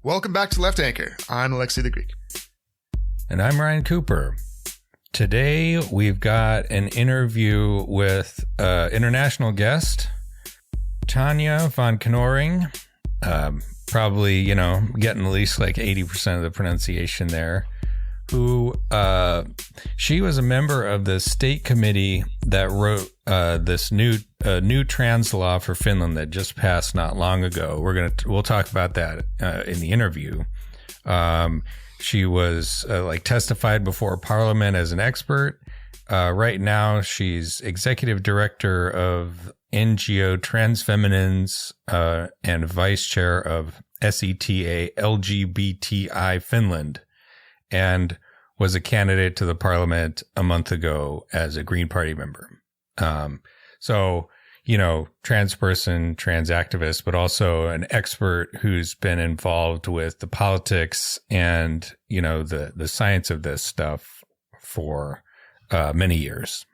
Welcome back to Left Anchor. I'm Alexei the Greek. And I'm Ryan Cooper. Today, we've got an interview with international guest, Tanja von Knorring. Probably, getting at least like 80% of the pronunciation there. Who, she was a member of the state committee that wrote this new trans law for Finland that just passed not long ago. We'll talk about that in the interview. She was testified before Parliament as an expert. Right now, she's executive director of NGO Trans Feminines and vice chair of SETA LGBTI Finland, and was a candidate to the Parliament a month ago as a Green Party member. Trans person, trans activist, but also an expert who's been involved with the politics and, the science of this stuff for many years.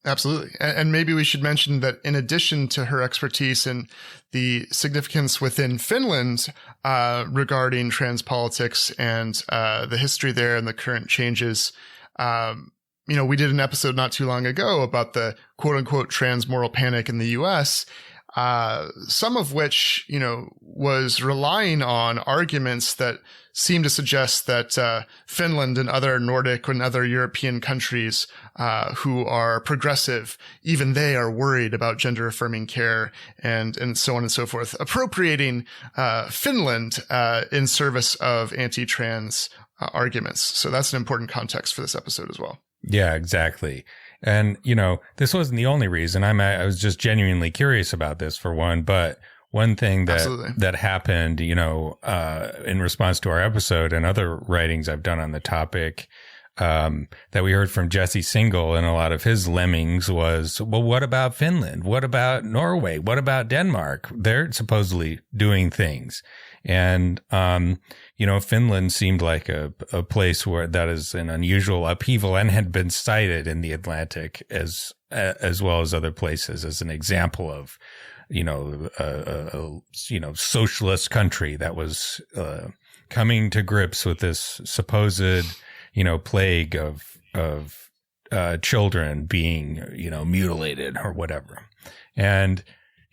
Absolutely. And maybe we should mention that in addition to her expertise in the significance within Finland regarding trans politics and the history there and the current changes, we did an episode not too long ago about the quote unquote trans moral panic in the US, some of which, was relying on arguments that seem to suggest that Finland and other Nordic and other European countries who are progressive, even they are worried about gender affirming care and so on and so forth, appropriating Finland in service of anti-trans arguments. So that's an important context for this episode as well. Yeah, exactly. And, this wasn't the only reason. I was just genuinely curious about this for one, but one thing that happened, in response to our episode and other writings I've done on the topic, that we heard from Jesse Singal and a lot of his lemmings was, well, what about Finland? What about Norway? What about Denmark? They're supposedly doing things. And, Finland seemed like a place where that is an unusual upheaval and had been cited in the Atlantic as well as other places as an example of, a socialist country that was, coming to grips with this supposed, plague of children being, mutilated or whatever. And,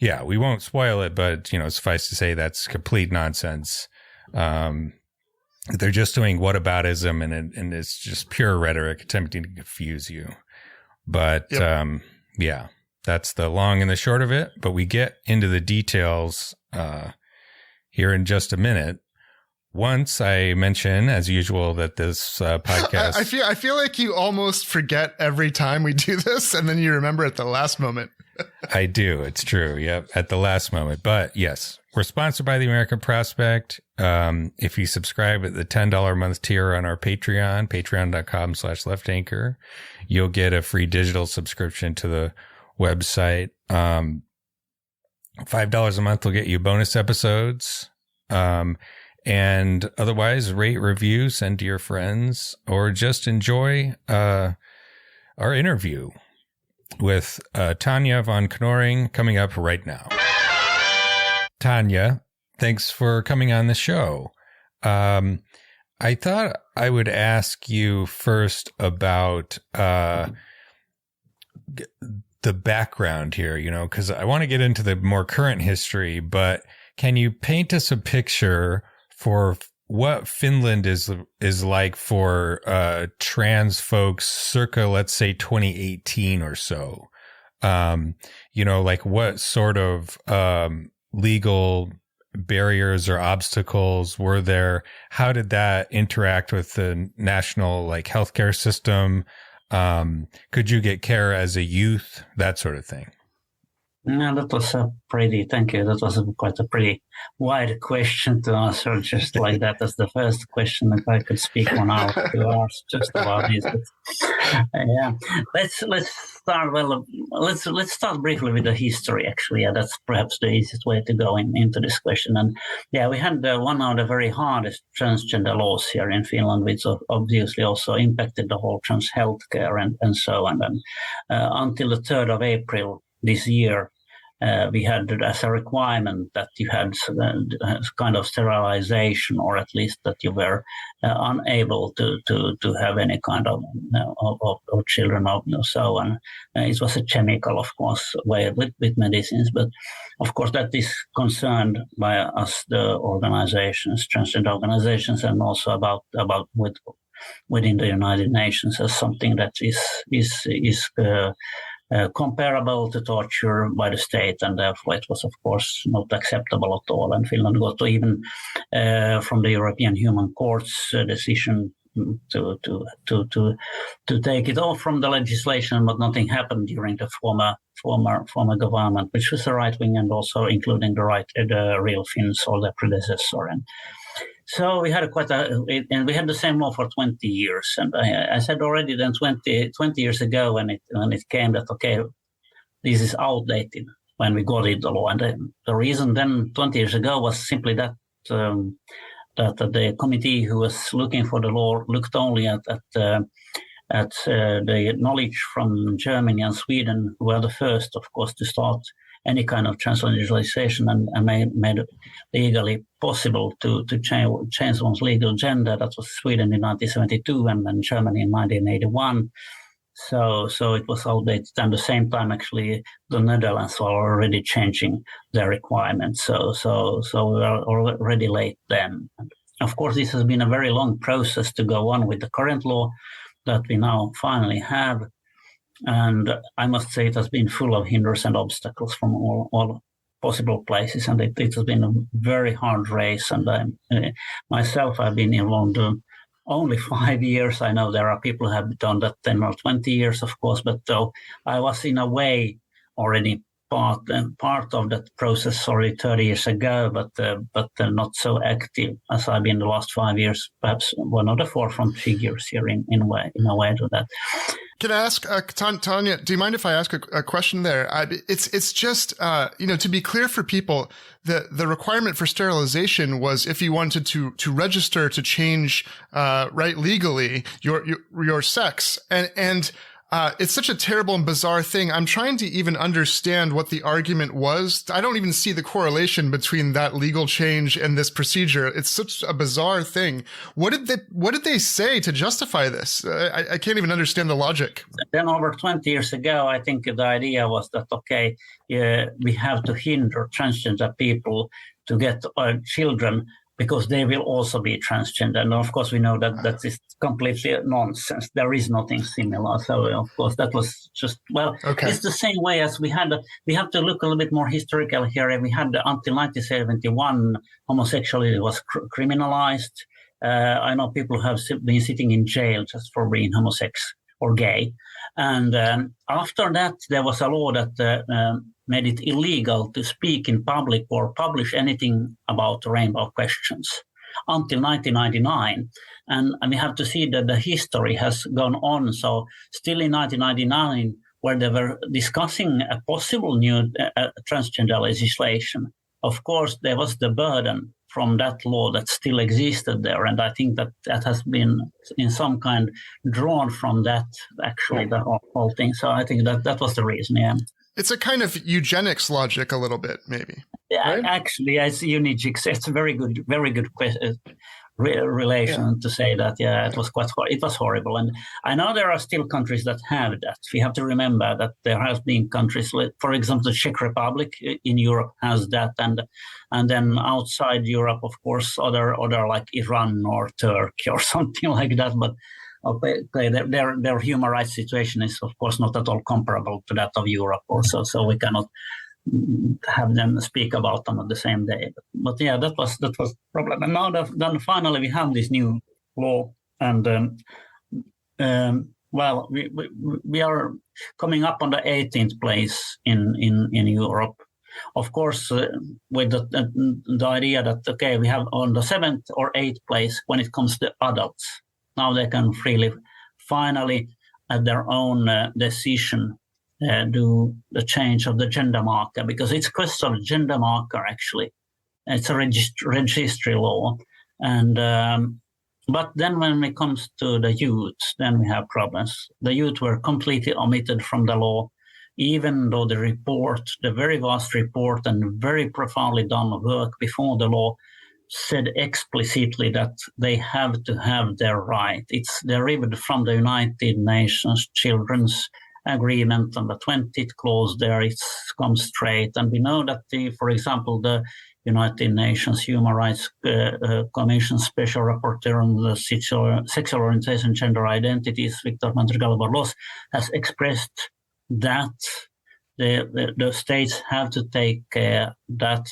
yeah, we won't spoil it, but, suffice to say that's complete nonsense. They're just doing whataboutism and it's just pure rhetoric attempting to confuse you. But, yep. Yeah, that's the long and the short of it. But we get into the details here in just a minute. Once I mention, as usual, that this podcast... I feel like you almost forget every time we do this, and then you remember at the last moment. I do. It's true. Yep. At the last moment. But yes, we're sponsored by the American Prospect. If you subscribe at the $10 a month tier on our Patreon, patreon.com/leftanchor, you'll get a free digital subscription to the website. $5 a month will get you bonus episodes. And otherwise, rate, review, send to your friends, or just enjoy our interview with Tanja von Knorring coming up right now. Tanja, thanks for coming on the show. I thought I would ask you first about the background here, because I want to get into the more current history, but can you paint us a picture for what Finland is like for trans folks circa, let's say, 2018 or so? What sort of legal barriers or obstacles were there? How did that interact with the national healthcare system? Could you get care as a youth? That sort of thing. No, that was thank you. That was quite a pretty wide question to answer just like that as the first question. If I could speak 1 hour to ask just about this. But, yeah, let's start. Well, let's start briefly with the history. Actually, yeah, that's perhaps the easiest way to go into this question. And yeah, we had one of the very hardest transgender laws here in Finland, which obviously also impacted the whole trans healthcare and so on. And until the 3rd of April this year, we had as a requirement that you had kind of sterilization, or at least that you were unable to have any kind of children of so on. It was a chemical, of course, way with medicines, but of course that is concerned by us, the organizations, transgender organizations, and also about within the United Nations as something that is comparable to torture by the state, and therefore it was, of course, not acceptable at all. And Finland got to even from the European Human Court's decision to take it off from the legislation, but nothing happened during the former government, which was the right wing, and also including the real Finns or their predecessor. And so we had and we had the same law for 20 years. And I said already then 20 years ago when it came that, okay, this is outdated when we got it, the law. And the reason then 20 years ago was simply that the committee who was looking for the law looked only at the knowledge from Germany and Sweden, who were the first, of course, to start any kind of trans legislation, and made it legally possible to change one's legal gender. That was Sweden in 1972 and then Germany in 1981. So it was outdated. And at the same time, actually, the Netherlands were already changing their requirements. So we were already late then. And of course, this has been a very long process to go on with the current law that we now finally have. And I must say it has been full of hindrances and obstacles from all possible places. And it has been a very hard race. And myself, I've been involved only 5 years. I know there are people who have done that 10 or 20 years, of course. But I was in a way already part of that process already 30 years ago, but not so active as I've been the last 5 years, perhaps one of the forefront figures here in a way to that. Can I ask, Tanja, do you mind if I ask a question there? It's just, to be clear for people, the requirement for sterilization was if you wanted to register to change, legally your sex. And it's such a terrible and bizarre thing. I'm trying to even understand what the argument was. I don't even see the correlation between that legal change and this procedure. It's such a bizarre thing. What did they say to justify this? I can't even understand the logic. Then over 20 years ago, I think the idea was that, okay, we have to hinder transgender people to get children because they will also be transgender. And of course, we know that is completely nonsense. There is nothing similar. So, of course, that was just, okay. It's the same way as we have to look a little bit more historical here. We had until 1971, homosexuality was criminalized. I know people have been sitting in jail just for being homosexual or gay. And after that, there was a law that made it illegal to speak in public or publish anything about rainbow questions until 1999. And we have to see that the history has gone on. So still in 1999, where they were discussing a possible new transgender legislation, of course, there was the burden from that law that still existed there. And I think that has been in some kind drawn from that, actually, the whole thing. So I think that was the reason, yeah. It's a kind of eugenics logic a little bit, maybe. Yeah, right? Actually, I see eugenics. It's a very good relation to say that. Yeah, it was horrible. And I know there are still countries that have that. We have to remember that there have been countries, for example, the Czech Republic in Europe has that, and then outside Europe, of course, other like Iran or Turkey or something like that. But okay, their human rights situation is, of course, not at all comparable to that of Europe also. So we cannot have them speak about them on the same day. But yeah, that was the problem. And now then finally we have this new law, and we are coming up on the 18th place in Europe. Of course, with the idea that, okay, we have on the 7th or 8th place when it comes to adults. Now they can freely, finally, at their own decision, do the change of the gender marker, because it's a question of gender marker, actually. It's a registry law. And but then when it comes to the youth, then we have problems. The youth were completely omitted from the law. even though the very vast report and very profoundly done work before the law said explicitly that they have to have their right. It's derived from the United Nations Children's Agreement on the 20th clause there. It comes straight. And we know that, for example, the United Nations Human Rights Commission Special Rapporteur on the sexual orientation, gender identities, Victor Madrigal-Borlos, has expressed that the states have to take care that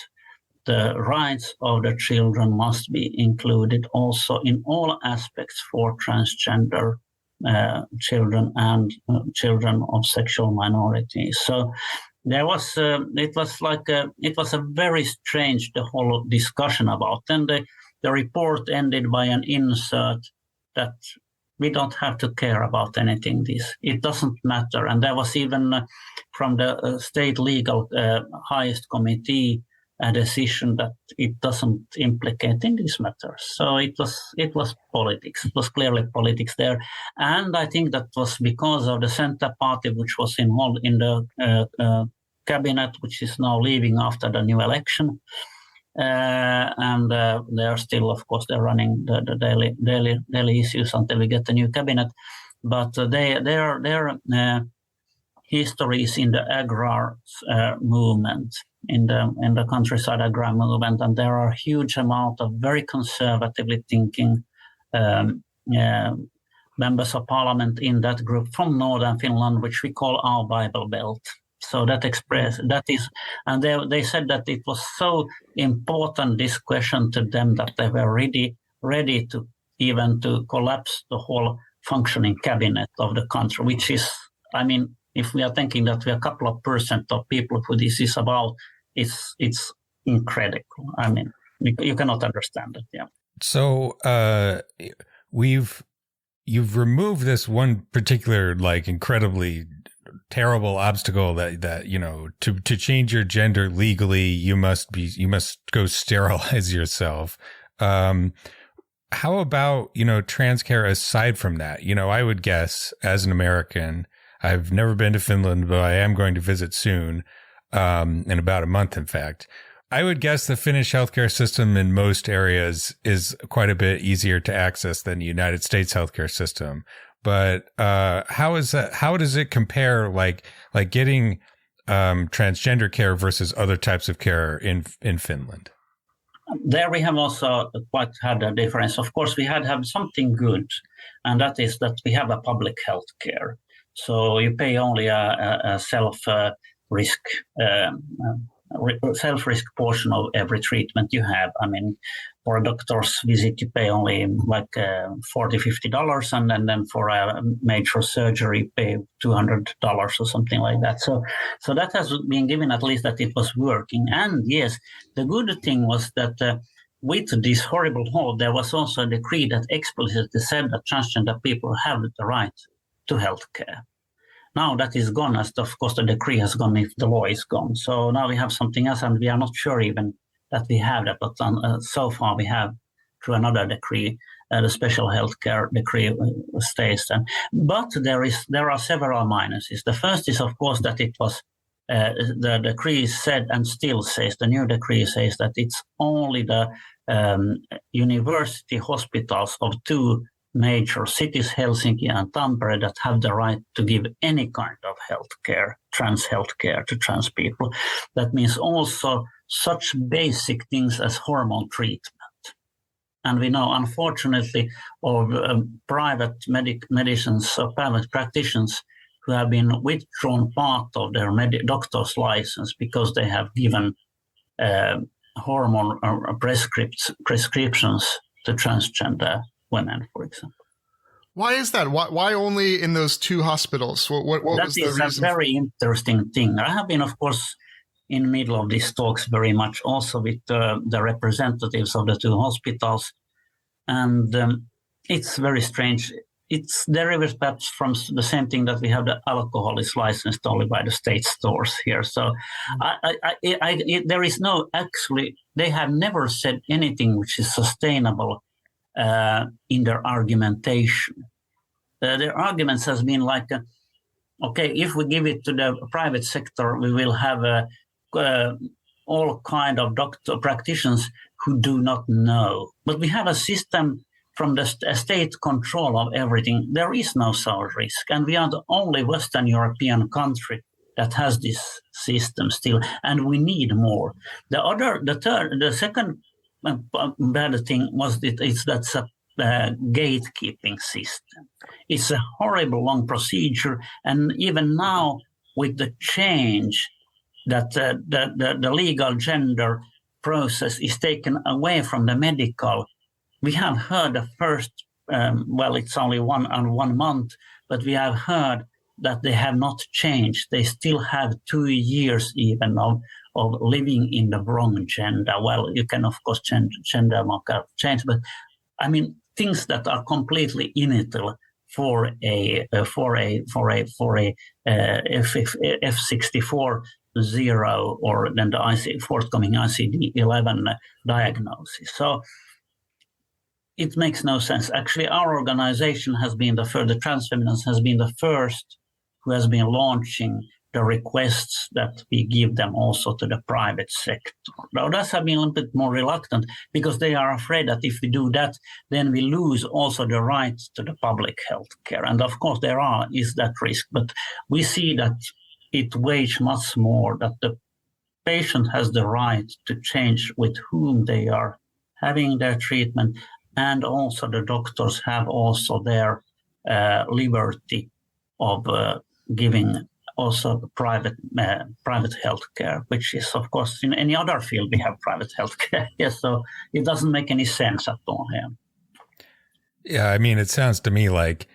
the rights of the children must be included also in all aspects for transgender children and children of sexual minorities. So there was it was a very strange, the whole discussion about. Then the report ended by an insert that we don't have to care about anything. It doesn't matter. And there was even from the state legal highest committee a decision that it doesn't implicate in these matters. So it was politics. It was clearly politics there. And I think that was because of the Center Party, which was involved in the cabinet, which is now leaving after the new election. And they are still, of course, they're running the daily issues until we get the new cabinet. But their history is in the agrar movement, in the countryside agrar movement, and there are a huge amount of very conservatively thinking members of parliament in that group from northern Finland, which we call our Bible Belt. So that is, and they said that it was so important, this question to them, that they were ready to even to collapse the whole functioning cabinet of the country, which is, I mean, if we are thinking that we are a couple of % of people who this is about, it's incredible. I mean, you cannot understand it. Yeah. So you've removed this one particular, like, incredibly terrible obstacle that you know, to change your gender legally, you must go sterilize yourself. How about, you know, trans care aside from that? You know, I would guess, as an American, I've never been to Finland, but I am going to visit soon, in about a month, in fact. I would guess the Finnish healthcare system in most areas is quite a bit easier to access than the United States healthcare system. But how does it compare, like getting transgender care versus other types of care in Finland? There we have also quite had a difference. Of course, we had something good, and that is that we have a public health care. So you pay only a self-risk portion of every treatment you have. I mean, for a doctor's visit, you pay only like $40, $50, and then for a major surgery, you pay $200 or something like that. So that has been given, at least that it was working. And yes, the good thing was that with this horrible law, there was also a decree that explicitly said that transgender people have the right to health care. Now that is gone, as of course the decree has gone if the law is gone. So now we have something else, and we are not sure even that we have that. But so far we have, through another decree, the special healthcare decree states. But there are several minuses. The first is, of course, that it was the decree said, and still says, the new decree says that it's only the university hospitals of two major cities, Helsinki and Tampere, that have the right to give any kind of healthcare, trans healthcare to trans people. That means also such basic things as hormone treatment. And we know, unfortunately, of private medicines or private practitioners who have been withdrawn part of their doctor's license because they have given hormone prescriptions to transgender women, for example. Why is that? Why only in those two hospitals? What was the reason? That is a very interesting thing. I have been, of course, in the middle of these talks very much also with the representatives of the two hospitals. And it's very strange. It's derivative perhaps from the same thing that we have the alcohol is licensed only by the state stores here. So there is no, actually, they have never said anything which is sustainable in their argumentation. Their arguments has been like, okay, if we give it to the private sector, we will have all kind of doctor practitioners who do not know. But we have a system from the state control of everything. There is no social risk, and we are the only Western European country that has this system still, and we need more. The second bad thing was that's a gatekeeping system. It's a horrible long procedure, and even now with the change that the legal gender process is taken away from the medical. We have heard the first, it's only 1 month, but we have heard that they have not changed. They still have 2 years even of living in the wrong gender. Well, you can of course gender marker change, but I mean things that are completely initial for a F64 0 or then the forthcoming ICD-11 diagnosis. So it makes no sense. Actually, our organization has been the Transfeminines has been the first who has been launching the requests that we give them also to the private sector. Now, others have been a little bit more reluctant because they are afraid that if we do that, then we lose also the right to the public health care. And of course, is that risk. But we see that it weighs much more, that the patient has the right to change with whom they are having their treatment, and also the doctors have also their liberty of giving also private health care, which is, of course, in any other field we have private health care. Yes, so it doesn't make any sense at all here. Yeah, I mean, it sounds to me like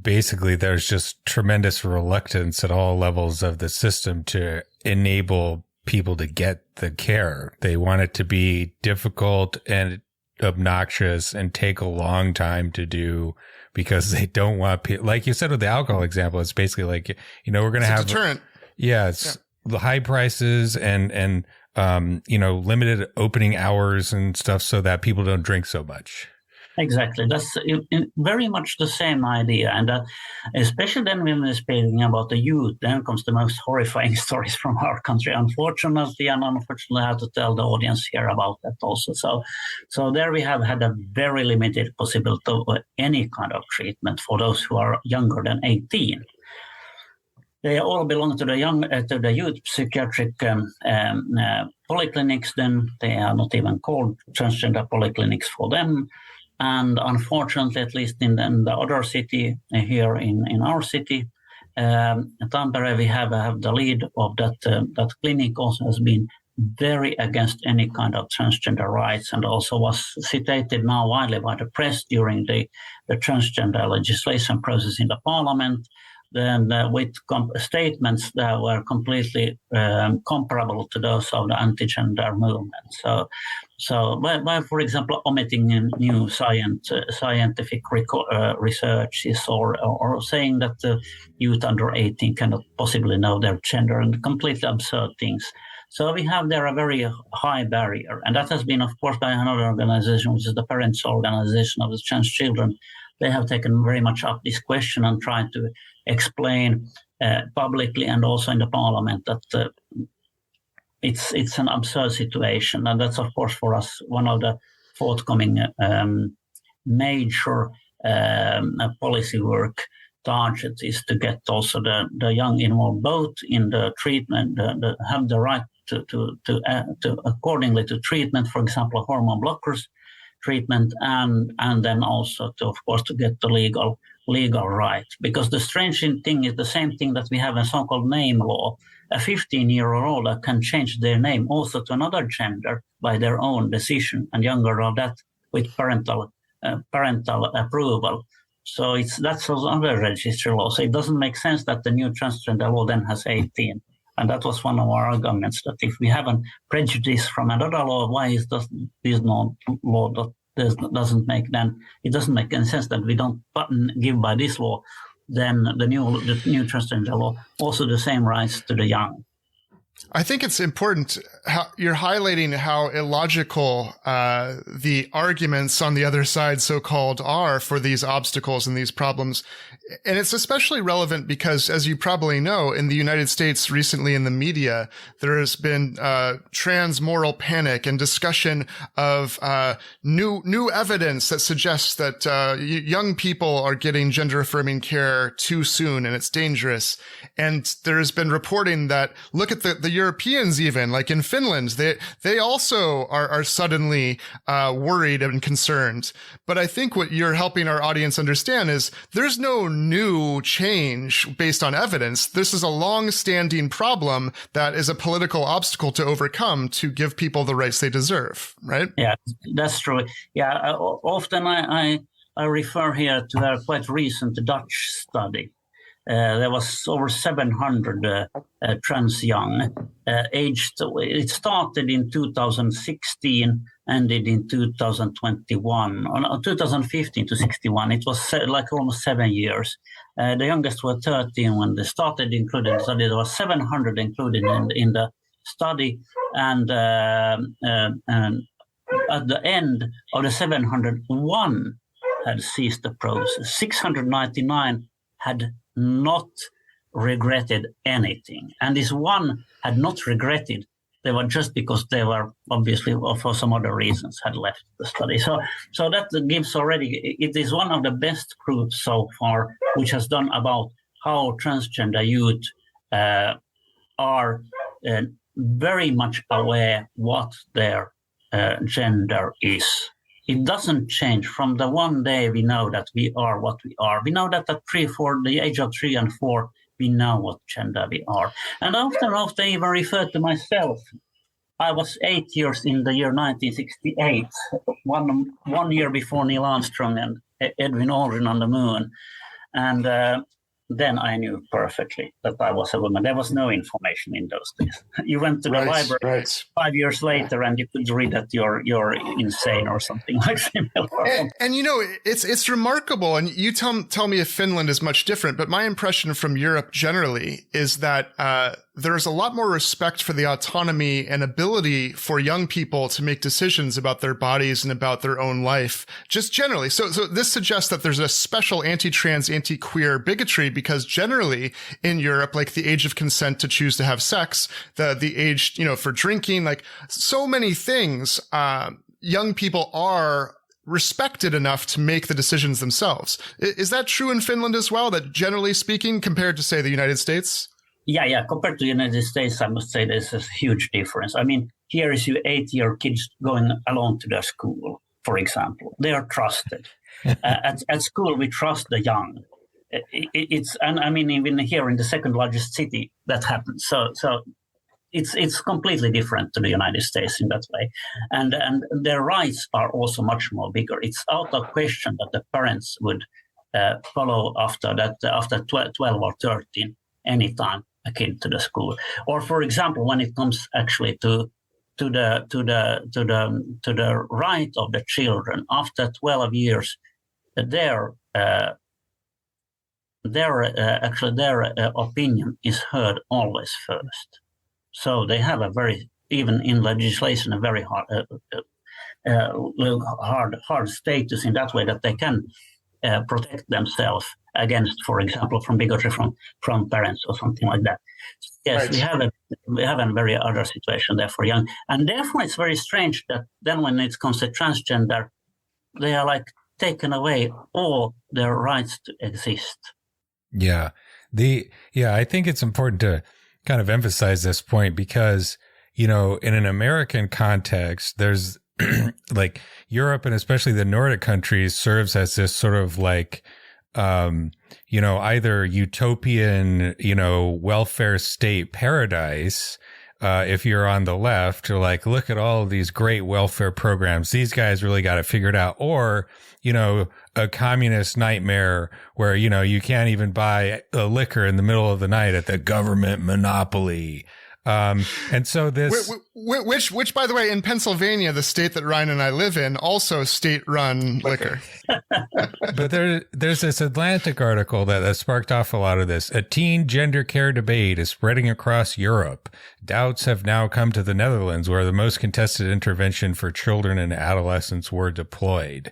basically there's just tremendous reluctance at all levels of the system to enable people to get the care. They want it to be difficult and obnoxious and take a long time to do because they don't want people, like you said with the alcohol example, it's basically like, we're going to have deterrent. The high prices and limited opening hours and stuff so that people don't drink so much. Exactly. That's very much the same idea. And especially then when we're speaking about the youth, then comes the most horrifying stories from our country, unfortunately. And unfortunately, I have to tell the audience here about that also. So there we have had a very limited possibility of any kind of treatment for those who are younger than 18. They all belong to the youth psychiatric polyclinics. Then they are not even called transgender polyclinics for them. And unfortunately, at least in the other city here in our city, Tampere, we have the lead of that clinic also has been very against any kind of transgender rights, and also was cited now widely by the press during the transgender legislation process in the parliament. Then with statements that were completely comparable to those of the anti-gender movement. So by for example, omitting new scientific researches or saying that the youth under 18 cannot possibly know their gender, and completely absurd things. So we have there a very high barrier. And that has been, of course, by another organization, which is the Parents Organization of the Trans Children. They have taken very much up this question and tried to explain publicly and also in the parliament that it's an absurd situation. And that's, of course, for us, one of the forthcoming major policy work targets is to get also the young involved both in the treatment, have the right to accordingly to treatment, for example, hormone blockers treatment, and then also to, of course, to get the legal right. Because the strange thing is the same thing that we have a so-called name law. A 15-year-old that can change their name also to another gender by their own decision, and younger of that with parental approval. So that's another registry law. So it doesn't make sense that the new transgender law then has 18. And that was one of our arguments, that if we have a prejudice from another law, why is this no law that doesn't make any sense that we don't give by this law, then the new transgender law also the same rights to the young. I think it's important how you're highlighting how illogical the arguments on the other side, so-called, are for these obstacles and these problems. And it's especially relevant because, as you probably know, in the United States recently in the media, there has been trans moral panic and discussion of new evidence that suggests that young people are getting gender-affirming care too soon and it's dangerous. And there's been reporting that, look at the Europeans, even like in Finland, they also are suddenly worried and concerned. But I think what you're helping our audience understand is there's no new change based on evidence. This is a long-standing problem that is a political obstacle to overcome to give people the rights they deserve, right? Yeah, that's true. Yeah, often I refer here to a quite recent Dutch study. There was over 700 trans young aged. It started in 2016, ended in 2021, or 2015 to 61. It was like almost 7 years. The youngest were 13 when they started including the study. There was 700 included in the study, and at the end of the 701 had ceased the process. 699 had not regretted anything. And this one had not regretted. They were just because they were obviously, or for some other reasons, had left the study. So that gives already, it is one of the best proofs so far, which has done about how transgender youth are very much aware what their gender is. It doesn't change from the one day we know that we are what we are. We know that at the age of 3 and 4, we know what gender we are. And often even refer to myself. I was 8 years in the year 1968, one year before Neil Armstrong and Edwin Aldrin on the moon. And then I knew perfectly that I was a woman. There was no information in those days. You went to the library 5 years later and you could read that you're insane or something like that. And you know, it's remarkable. And you tell me if Finland is much different, but my impression from Europe generally is that there's a lot more respect for the autonomy and ability for young people to make decisions about their bodies and about their own life, just generally. So this suggests that there's a special anti-trans, anti-queer bigotry, because generally in Europe, like the age of consent to choose to have sex, the age, for drinking, like so many things, young people are respected enough to make the decisions themselves. Is that true in Finland as well, that generally speaking, compared to, say, the United States? Yeah. Compared to the United States, I must say there's a huge difference. I mean, here is your 8-year kids going alone to their school, for example. They are trusted. At school, we trust the young. And I mean, even here in the second largest city, that happens. So it's completely different to the United States in that way. And their rights are also much more bigger. It's out of question that the parents would follow after 12 or 13 anytime a kid to the school. Or, for example, when it comes actually to the right of the children after 12 years, their opinion is heard always first. So they have even in legislation, a very hard status in that way that they can protect themselves against, for example, from bigotry from parents or something like that. Yes, right. we have a very other situation there for young, and therefore it's very strange that then when it comes to transgender, they are like taken away all their rights to exist. Yeah, I think it's important to kind of emphasize this point because, in an American context, there's like Europe and especially the Nordic countries serves as this sort of like, either utopian, welfare state paradise. If you're on the left, you're like, look at all of these great welfare programs. These guys really got it figured out. Or, a communist nightmare where, you can't even buy a liquor in the middle of the night at the government monopoly. And so this, Which, by the way, in Pennsylvania, the state that Ryan and I live in, also state-run liquor. But there's this Atlantic article that sparked off a lot of this. A teen gender care debate is spreading across Europe. Doubts have now come to the Netherlands, where the most contested intervention for children and adolescents were deployed.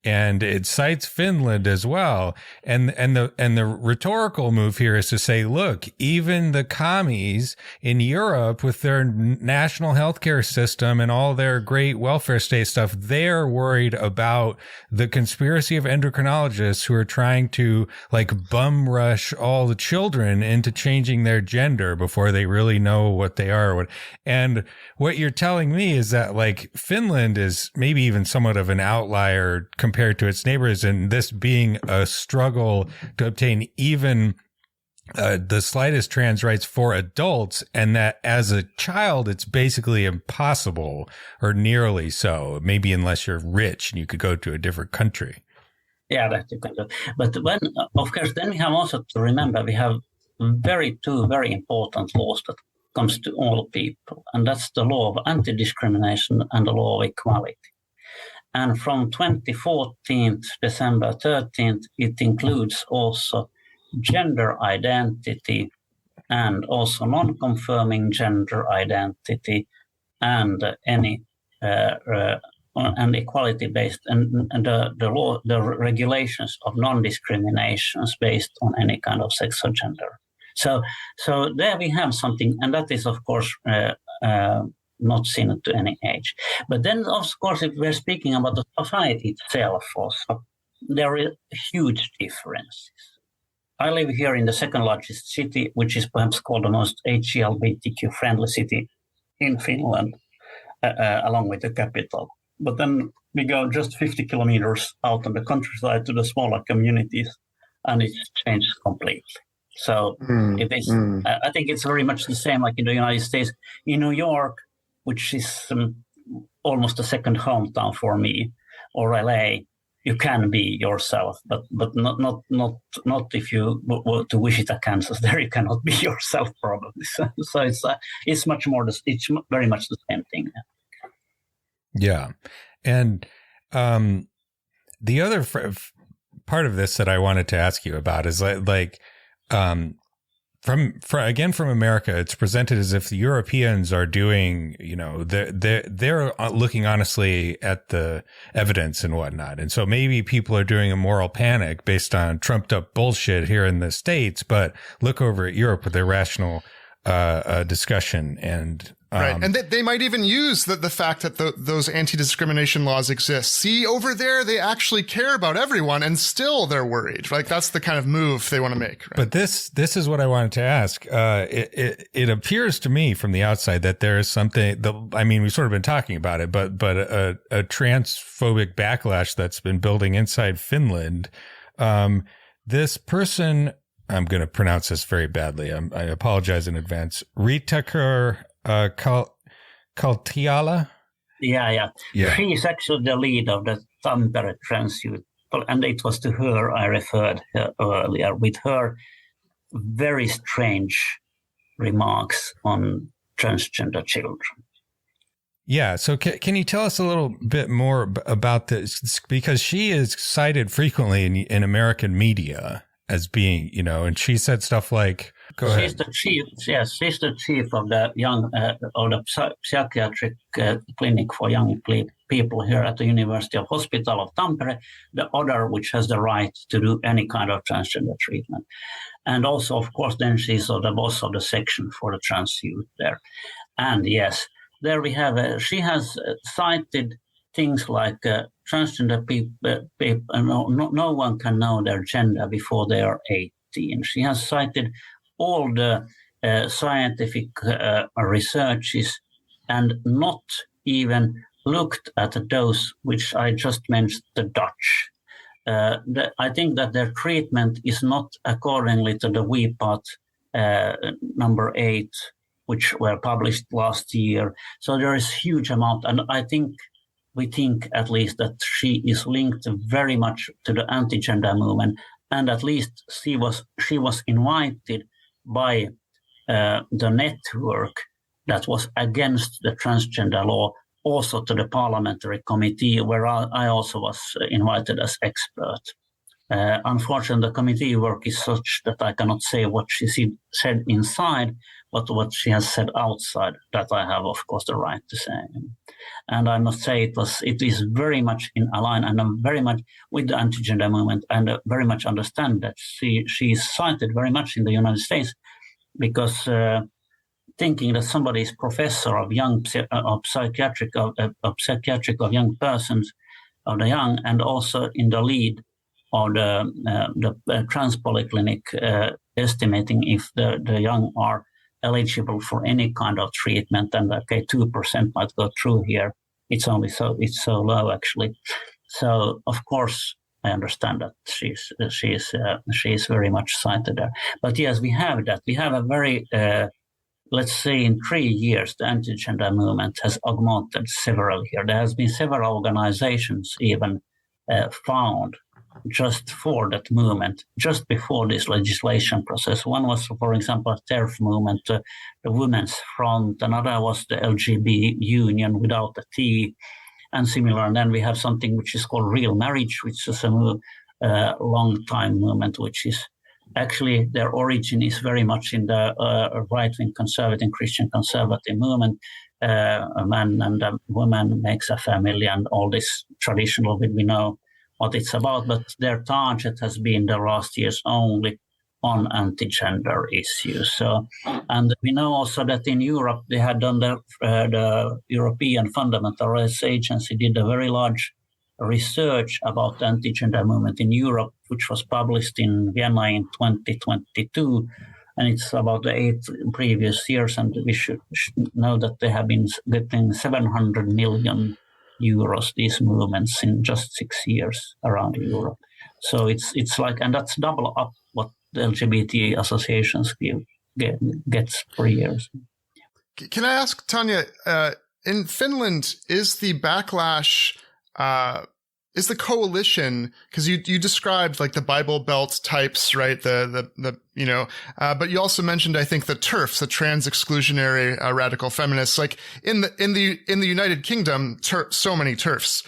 And it cites Finland as well. And the rhetorical move here is to say, look, even the commies in Europe with their national healthcare system and all their great welfare state stuff, they're worried about the conspiracy of endocrinologists who are trying to like bum rush all the children into changing their gender before they really know what they are. And what you're telling me is that like Finland is maybe even somewhat of an outlier compared to its neighbors, and this being a struggle to obtain even the slightest trans rights for adults, and that as a child, it's basically impossible or nearly so, maybe unless you're rich and you could go to a different country. Yeah, that you can do. But when, of course, then we have also to remember we have two very important laws that comes to all people, and that's the law of anti-discrimination and the law of equality. And from 2014, December 13th, it includes also gender identity and also non-confirming gender identity and any and equality-based and the law, the regulations of non-discriminations based on any kind of sex or gender. So there we have something, and that is of course not seen to any age. But then, of course, if we're speaking about the society itself, also, there are huge differences. I live here in the second largest city, which is perhaps called the most LGBTQ-friendly city in Finland, along with the capital. But then we go just 50 kilometers out on the countryside to the smaller communities, and it's changed completely. So it is. I think it's very much the same like in the United States. In New York, which is almost a second hometown for me, or LA, you can be yourself, but not if you were to Wichita, Kansas. There you cannot be yourself probably. So it's much more. It's very much the same thing. Yeah, and the other part of this that I wanted to ask you about is from America, it's presented as if the Europeans are doing, they're looking honestly at the evidence and whatnot. And so maybe people are doing a moral panic based on trumped up bullshit here in the States, but look over at Europe with their rational discussion and right. And they might even use the fact that those anti-discrimination laws exist. See, over there, they actually care about everyone, and still they're worried. Like, that's the kind of move they want to make. Right? But this is what I wanted to ask. It appears to me from the outside that there is something, we've sort of been talking about it, but a transphobic backlash that's been building inside Finland. This person, I'm going to pronounce this very badly. I apologize in advance. Ritakur Kaltiala? Yeah. She is actually the lead of the Tampere Trans Youth, and it was to her I referred earlier with her very strange remarks on transgender children. Yeah. So can you tell us a little bit more about this? Because she is cited frequently in American media as being, and she said stuff like, go ahead. She's the chief of the psychiatric clinic for young people here at the University of Hospital of Tampere, the other which has the right to do any kind of transgender treatment. And also, of course, then she's the boss of the section for the trans youth there. And yes, there we have, she has cited things like transgender people, no one can know their gender before they are 18. She has cited all the scientific researches and not even looked at those which I just mentioned, the Dutch. I think that their treatment is not accordingly to the WEPAT number 8, which were published last year. So there is huge amount, and we think at least that she is linked very much to the anti-gender movement, and at least she was invited by the network that was against the transgender law, also to the parliamentary committee, where I also was invited as expert. Unfortunately, the committee work is such that I cannot say what she said inside, but what she has said outside, that I have, of course, the right to say. And I must say it is very much in line, and I'm very much with the anti-gender movement, and very much understand that she is cited very much in the United States, because thinking that somebody is professor of psychiatric of young persons, of the young, and also in the lead of the trans polyclinic, estimating if the young are eligible for any kind of treatment, and 2% might go through here. It's so low actually. So of course I understand that she's very much cited there. But yes, we have that. We have a very let's say in 3 years, the anti-gender movement has augmented several here. There has been several organizations even found just for that movement, just before this legislation process. One was, for example, a TERF movement, the Women's Front. Another was the LGBT Union without a T, and similar. And then we have something which is called Real Marriage, which is a long time movement, which is actually their origin is very much in the right-wing conservative, Christian conservative movement. A man and a woman makes a family, and all this traditional, we know what it's about, but their target has been the last years only on anti-gender issues. So, and we know also that in Europe, they had done the European Fundamental Rights Agency did a very large research about the anti-gender movement in Europe, which was published in Vienna in 2022. And it's about the 8 previous years. And we should know that they have been getting 700 million euros, these movements, in just 6 years around Europe. So it's like, and that's double up what the LGBT associations gets per year. Can I ask, Tanja, in Finland, is the backlash, is the coalition, because you described like the Bible Belt types, right? But you also mentioned, I think, the TERFs, the trans exclusionary radical feminists. Like in the United Kingdom, so many TERFs.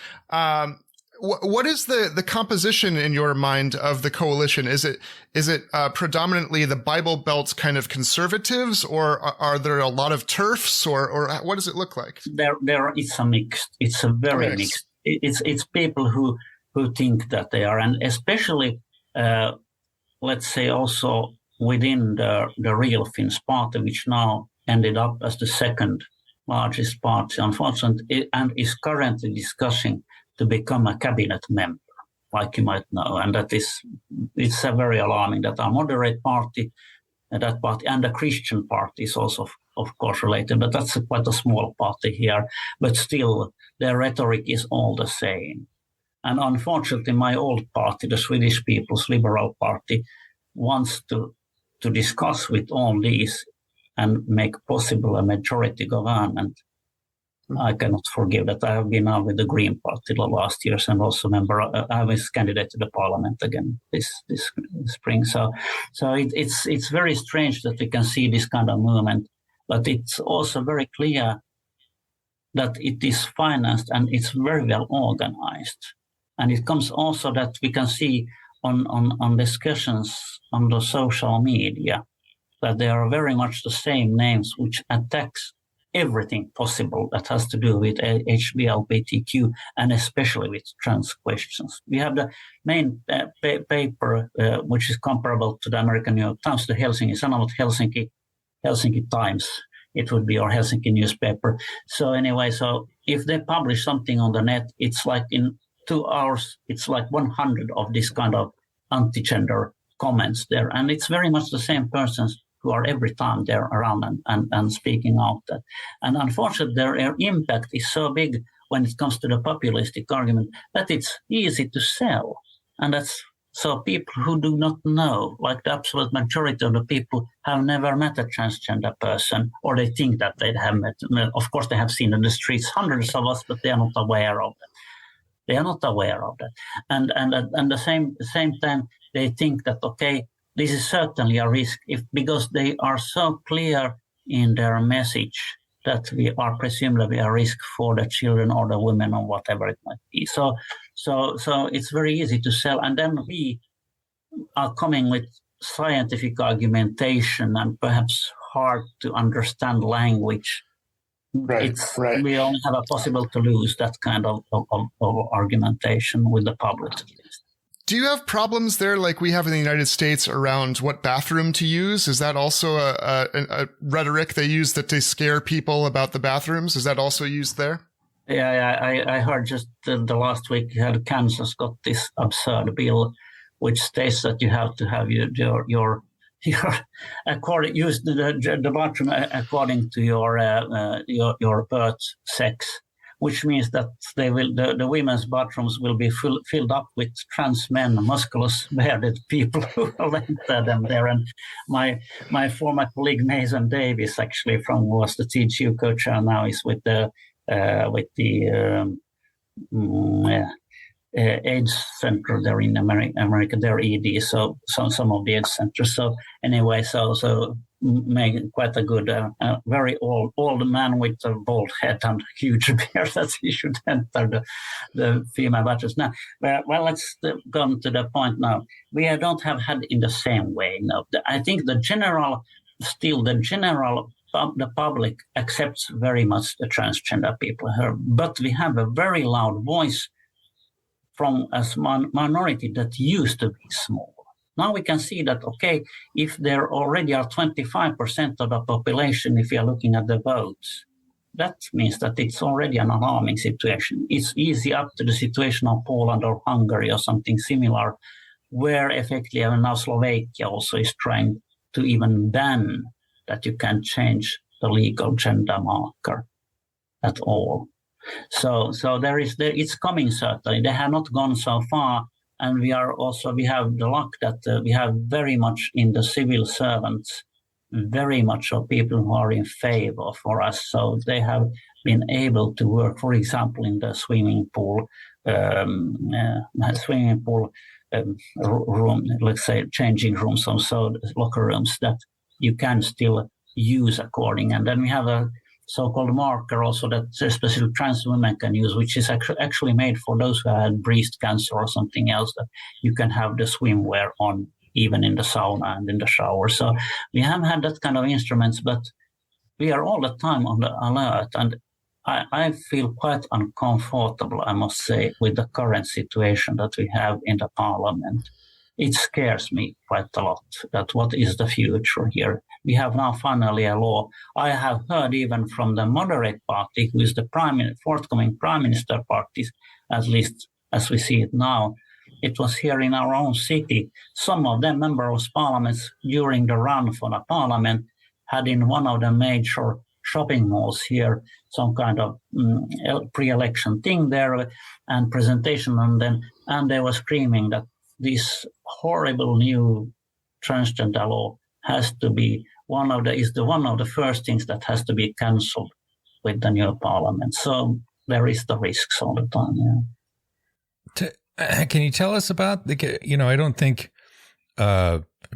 What is the composition in your mind of the coalition? Is it predominantly the Bible Belt kind of conservatives, or are there a lot of TERFs, or what does it look like? There it's a mixed. It's a very mixed. It's people who think that they are, and especially, let's say, also within the Real Finns party, which now ended up as the second largest party, unfortunately, and is currently discussing to become a cabinet member, like you might know. And it's a very alarming that a moderate party, that party, and a Christian party is also, of course, related, but that's quite a small party here. But still, their rhetoric is all the same. And unfortunately, my old party, the Swedish People's Liberal Party, wants to discuss with all these and make possible a majority government. I cannot forgive that. I have been now with the Green Party the last years, and also I was candidate to the parliament again this spring. So it's very strange that we can see this kind of movement, but it's also very clear that it is financed and it's very well organized. And it comes also that we can see on discussions on the social media that there are very much the same names which attacks everything possible that has to do with LGBTQ, and especially with trans questions. We have the main paper, which is comparable to the American New York Times, the Helsinki Sanomat, Helsinki Times, it would be, or Helsinki newspaper. So anyway, so if they publish something on the net, it's like in 2 hours, it's like 100 of this kind of anti-gender comments there. And it's very much the same persons who are every time they're around and speaking out that. And unfortunately, their impact is so big when it comes to the populistic argument that it's easy to sell. And that's so people who do not know, like the absolute majority of the people, have never met a transgender person, or they think that they have met. Of course, they have seen in the streets hundreds of us, but they are not aware of that. They are not aware of that. And at the same time, they think that, okay, this is certainly a risk because they are so clear in their message that we are presumably a risk for the children or the women or whatever it might be. So it's very easy to sell. And then we are coming with scientific argumentation and perhaps hard to understand language. Right. We only have a possible to lose that kind of argumentation with the public, at least. Do you have problems there like we have in the United States around what bathroom to use? Is that also a rhetoric they use that they scare people about the bathrooms? Is that also used there? Yeah, I heard just the last week Kansas got this absurd bill which states that you have to have use the bathroom according to your birth sex, which means that the women's bathrooms will be filled up with trans men, musculous, bearded people who will enter them there. And my former colleague Nathan Davis, actually was the TGU co-chair, now is with the AIDS center there in America. They're ED, so some of the AIDS centers. So anyway, so make quite a good, very old man with a bald head and huge beard that he should enter the female bathrooms. Now, well, let's come to the point now. We don't have had in the same way. No, I think the public accepts very much the transgender people here, but we have a very loud voice from a minority that used to be small. Now we can see that, okay, if there already are 25% of the population, if you are looking at the votes, that means that it's already an alarming situation. It's easy up to the situation of Poland or Hungary or something similar, where effectively now Slovakia also is trying to even ban that you can change the legal gender marker at all. So it's coming certainly. They have not gone so far, and we have the luck that we have very much in the civil servants, very much of people who are in favor for us. So they have been able to work, for example, in the swimming pool room, let's say changing rooms, so locker rooms that you can still use according. And then we have a so-called marker also that specific trans women can use, which is actually made for those who had breast cancer or something else, that you can have the swimwear on even in the sauna and in the shower. So we have had that kind of instruments, but we are all the time on the alert. And I feel quite uncomfortable, I must say, with the current situation that we have in the parliament. It scares me quite a lot that what is the future here. We have now finally a law. I have heard even from the moderate party, who is the forthcoming prime minister party, at least as we see it now. It was here in our own city. Some of them members of parliament during the run for the parliament had in one of the major shopping malls here some kind of pre-election thing there and presentation on them, and they were screaming that this horrible new transgender law has to be one of the first things that has to be cancelled with the new parliament. So there is the risks all the time. Yeah. Can you tell us about I don't think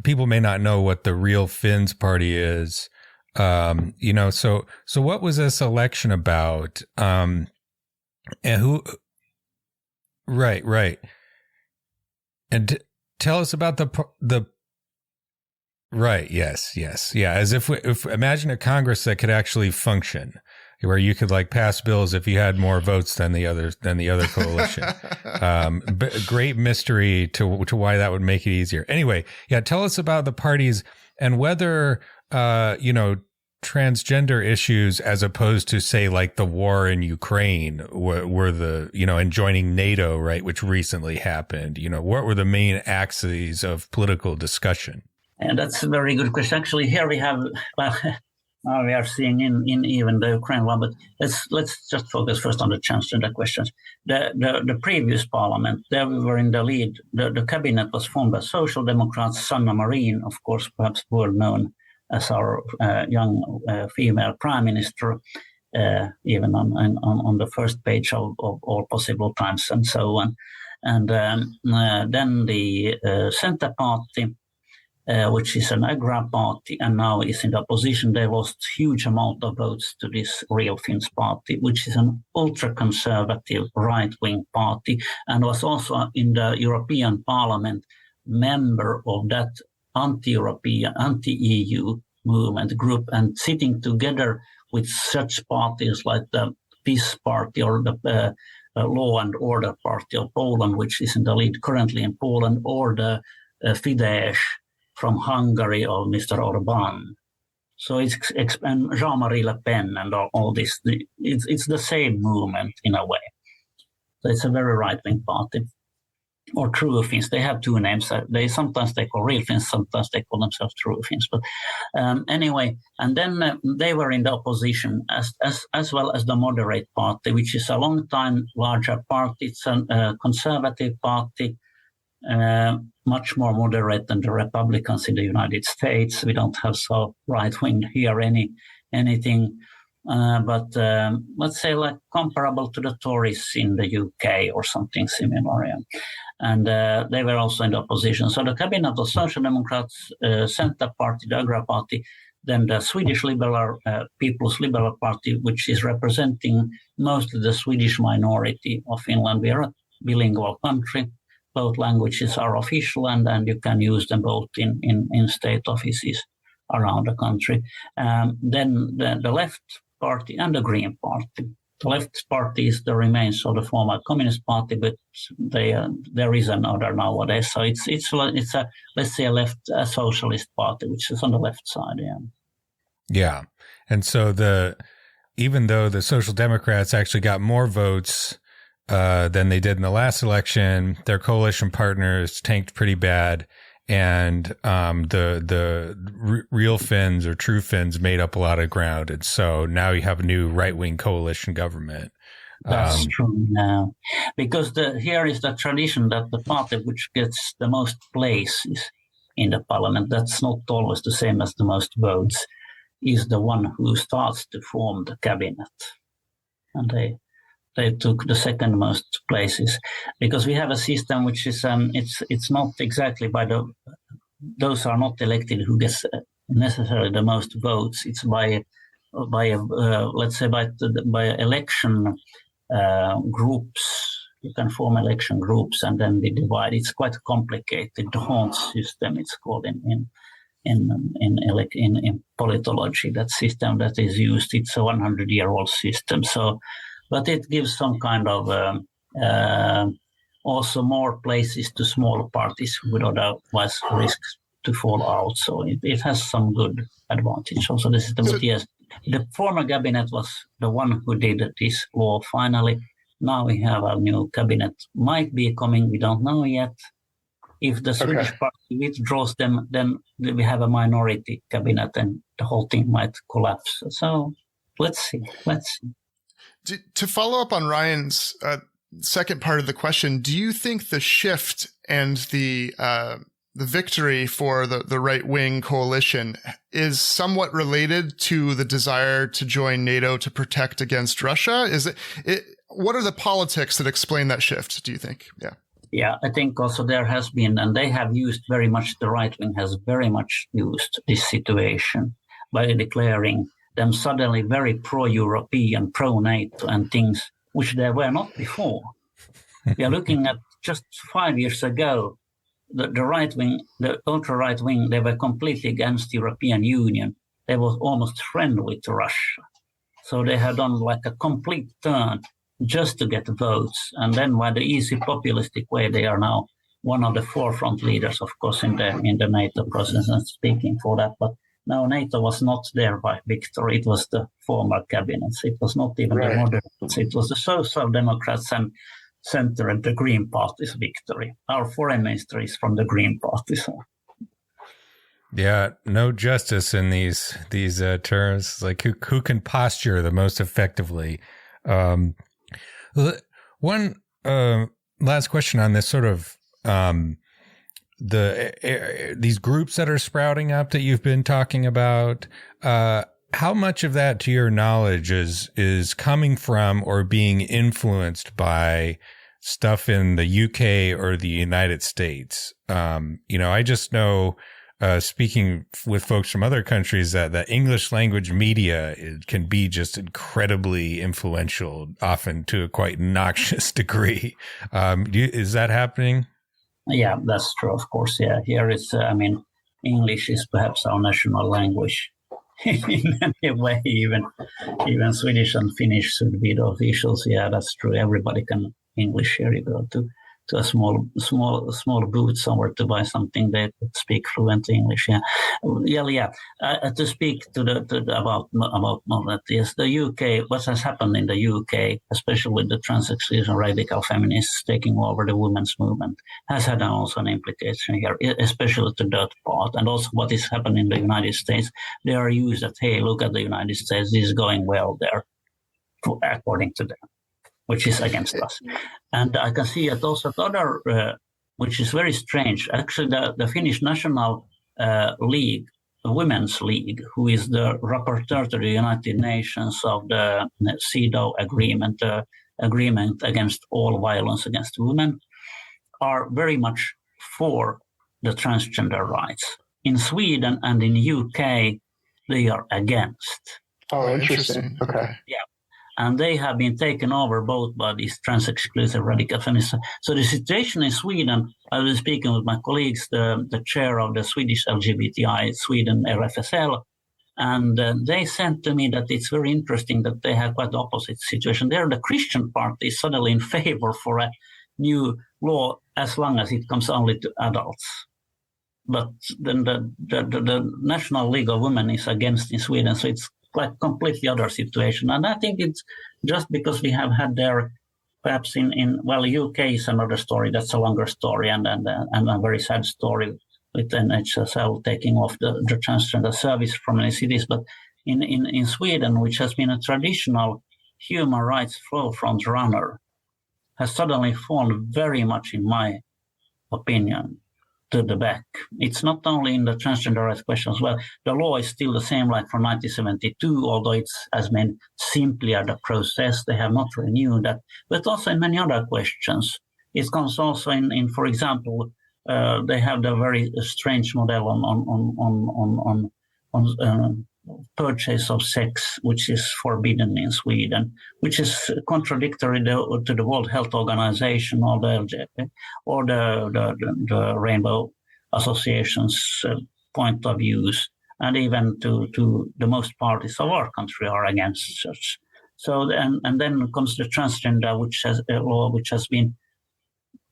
people may not know what the real Finns party is. So what was this election about? And who? Right. And tell us about the right. Yes. Yeah. As if imagine a Congress that could actually function, where you could pass bills if you had more votes than the other coalition. Great mystery to why that would make it easier. Anyway, yeah. Tell us about the parties and whether transgender issues, as opposed to say the war in Ukraine, were the and joining NATO, right, which recently happened. What were the main axes of political discussion? And that's a very good question. Actually, here we have now we are seeing in even the Ukraine one, but let's just focus first on the transgender questions. The previous parliament, there we were in the lead. The cabinet was formed by Social Democrats, Sanna Marin, of course, perhaps well known as our young female prime minister, even on the first page of All Possible Times and so on. And then the Centre Party, which is an Agra party, and now is in the opposition. They lost huge amount of votes to this Real Finns party, which is an ultra-conservative right-wing party, and was also in the European Parliament member of that anti-European, anti-EU movement group, and sitting together with such parties like the Peace Party or the Law and Order Party of Poland, which is in the lead currently in Poland, or the Fidesz from Hungary of Mr. Orban. So and Jean-Marie Le Pen and all this, it's the same movement in a way. So it's a very right-wing party. Or True Finns, they have two names. Sometimes they call Real Finns, sometimes they call themselves True Finns. But anyway, and then they were in the opposition as well as the Moderate Party, which is a long time larger party. It's a conservative party, much more moderate than the Republicans in the United States. We don't have so right-wing here anything. But let's say like comparable to the Tories in the UK or something similar. Yeah. And they were also in the opposition. So the cabinet of Social Democrats, Centre Party, the Agra Party, then the Swedish Liberal People's Liberal Party, which is representing mostly the Swedish minority of Finland. We are a bilingual country. Both languages are official, and you can use them both in state offices around the country. Then the Left Party and the Green Party. The Left Party is the remains of the former Communist Party, but there is another nowadays. So it's a let's say a socialist party, which is on the left side. Yeah. Yeah, and so even though the Social Democrats actually got more votes than they did in the last election, their coalition partners tanked pretty bad. And the Real Finns or True Finns made up a lot of ground. And so now you have a new right-wing coalition government. That's true now. Because here is the tradition that the party which gets the most places in the parliament, that's not always the same as the most votes, is the one who starts to form the cabinet. And they took the second most places, because we have a system which is it's not exactly those are not elected who gets necessarily the most votes. It's by election groups. You can form election groups and then they divide. It's quite complicated. The Haunt system, it's called in politology. That system that is used. It's a 100-year-old system. So. But it gives some kind of also more places to smaller parties who would otherwise risk to fall out. So it has some good advantage. Also, this is the former cabinet was the one who did this law finally. Now we have a new cabinet. Might be coming, we don't know yet. If the Swedish party withdraws them, then we have a minority cabinet and the whole thing might collapse. So let's see. To follow up on Ryan's second part of the question, do you think the shift and the victory for the right-wing coalition is somewhat related to the desire to join NATO to protect against Russia? What are the politics that explain that shift, do you think? Yeah. Yeah, I think also there has been, and they have used very much, the right-wing has very much used this situation by declaring them suddenly very pro-European, pro-NATO and things which they were not before. We are looking at just 5 years ago, the right-wing, the ultra-right-wing, they were completely against the European Union. They were almost friendly to Russia. So they had done like a complete turn just to get votes. And then by the easy populistic way, they are now one of the forefront leaders, of course, in the NATO process and speaking for that. But no, NATO was not there by victory. It was the former cabinets. It was not even the moderates. It was the Social Democrats and Centre and the Green Party's victory. Our foreign minister is from the Green Party. So. Yeah, no justice in these terms. Like who can posture the most effectively? One last question on this sort of these groups that are sprouting up that you've been talking about, how much of that, to your knowledge, is coming from or being influenced by stuff in the UK or the United States? I just know speaking with folks from other countries, that the English language media can be just incredibly influential, often to a quite noxious degree. Is that happening? Yeah, that's true, of course. Yeah, here is, English is perhaps our national language in any way. Even Swedish and Finnish should be the officials. Yeah, that's true. Everybody can English. Here you go to a small booth somewhere to buy something. They speak fluent English. Yeah. To speak about that, yes, the UK. What has happened in the UK, especially with the trans-exclusion radical feminists taking over the women's movement, has had also an implication here, especially to that part, and also what is happening in the United States. They are used that, hey, look at the United States, this is going well there, according to them, which is against us. And I can see it also other, which is very strange. Actually, the Finnish National League, the Women's League, who is the rapporteur to the United Nations of the CEDAW agreement, agreement against all violence against women, are very much for the transgender rights. In Sweden and in UK, they are against. Oh, interesting. Okay. Yeah. And they have been taken over both by these trans-exclusive radical feminists. So the situation in Sweden, I was speaking with my colleagues, the chair of the Swedish LGBTI Sweden RFSL, and they said to me that it's very interesting that they have quite the opposite situation. There, the Christian party is suddenly in favor for a new law as long as it comes only to adults. But then the National League of Women is against in Sweden, so it's like completely other situation. And I think it's just because we have had there, perhaps UK is another story. That's a longer story and a very sad story with NHSL taking off the transgender service from many cities. But in Sweden, which has been a traditional human rights forefront runner, has suddenly fallen very much, in my opinion, to the back. It's not only in the transgender rights question as well. The law is still the same like from 1972, although it has been simpler the process. They have not renewed that, but also in many other questions. It comes also in for example, they have the very strange model on purchase of sex, which is forbidden in Sweden, which is contradictory to the World Health Organization or the LGBT or the Rainbow Association's point of views, and even to the most parties of our country are against such. So and then comes the transgender, which has a law which has been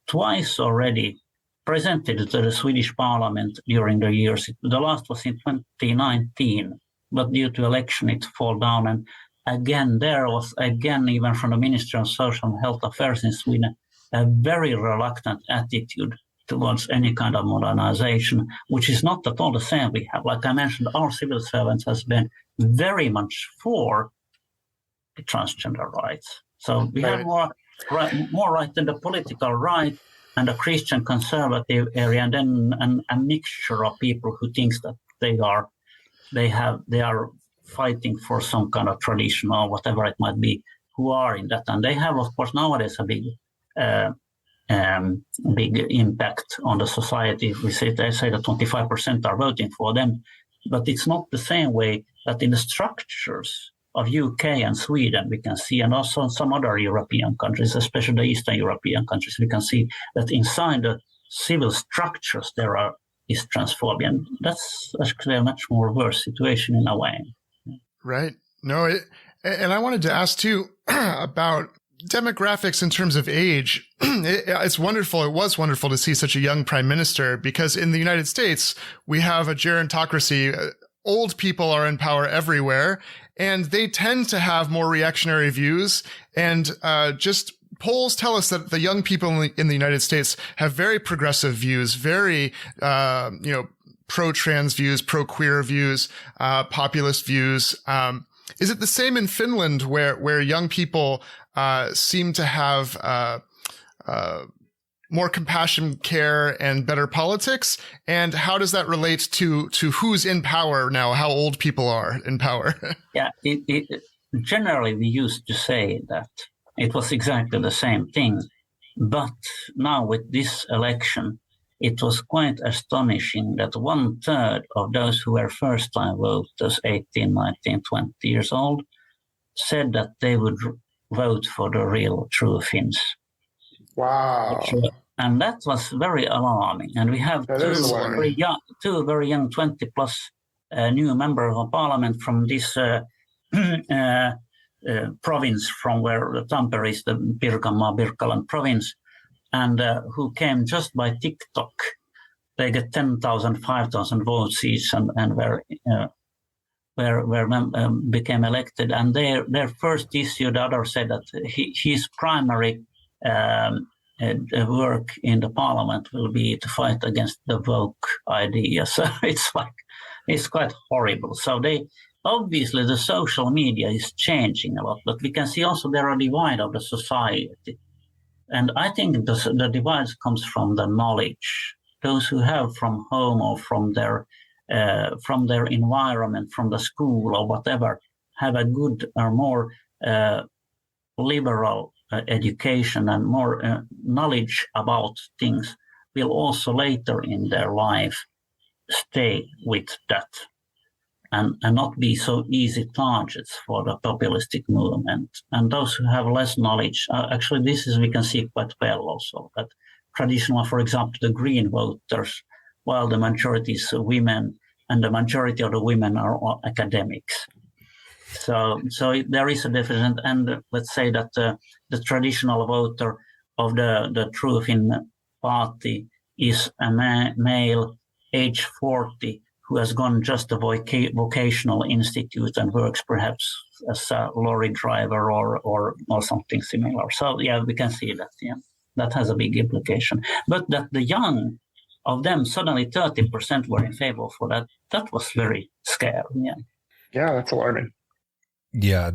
twice already presented to the Swedish Parliament during the years. The last was in 2019. But due to election, it fall down. And again, there was, even from the Ministry of Social and Health Affairs in Sweden, a very reluctant attitude towards any kind of modernization, which is not at all the same we have. Like I mentioned, our civil servants has been very much for the transgender rights. So we have more right than the political right and the Christian conservative area, and then a mixture of people who thinks that they are fighting for some kind of tradition or whatever it might be, who are in that. And they have, of course, nowadays a big impact on the society. They say that 25% are voting for them, but it's not the same way that in the structures of UK and Sweden we can see, and also in some other European countries, especially the Eastern European countries, we can see that inside the civil structures there is transphobia. And that's actually a much more worse situation in a way. Right. No, and I wanted to ask too about demographics in terms of age. It's wonderful. It was wonderful to see such a young prime minister, because in the United States, we have a gerontocracy. Old people are in power everywhere, and they tend to have more reactionary views, and just polls tell us that the young people in the United States have very progressive views, very, pro-trans views, pro-queer views, populist views. Is it the same in Finland, where young people seem to have more compassion, care, and better politics? And how does that relate to who's in power now, how old people are in power? Yeah, generally we used to say that it was exactly the same thing. But now with this election, it was quite astonishing that 1/3 of those who were first-time voters, 18, 19, 20 years old, said that they would vote for the real true Finns. Wow. And that was very alarming. And we have two very young 20-plus new members of parliament from this province from where Tampere is, the Birkaland province, and who came just by TikTok. They get 10,000, 5,000 votes each and became elected. And their first issue, the other said that his primary work in the parliament will be to fight against the woke idea. So it's quite horrible. So obviously the social media is changing a lot, but we can see also there are divide of the society. And I think the divide comes from the knowledge. Those who have from home or from their environment, from the school or whatever, have a good or more liberal education and more knowledge about things, will also later in their life stay with that and not be so easy targets for the populistic movement. And those who have less knowledge, actually we can see quite well also, that traditional, for example, the Green voters, while the majority is women, and the majority of the women are academics. So there is a difference, and let's say that the traditional voter of the True Finn party is a male, age 40, who has gone just a vocational institute and works perhaps as a lorry driver or something similar. So yeah, we can see that. Yeah, that has a big implication. But that the young of them, suddenly 30% were in favor for that. That was very scary. Yeah, that's alarming. Yeah,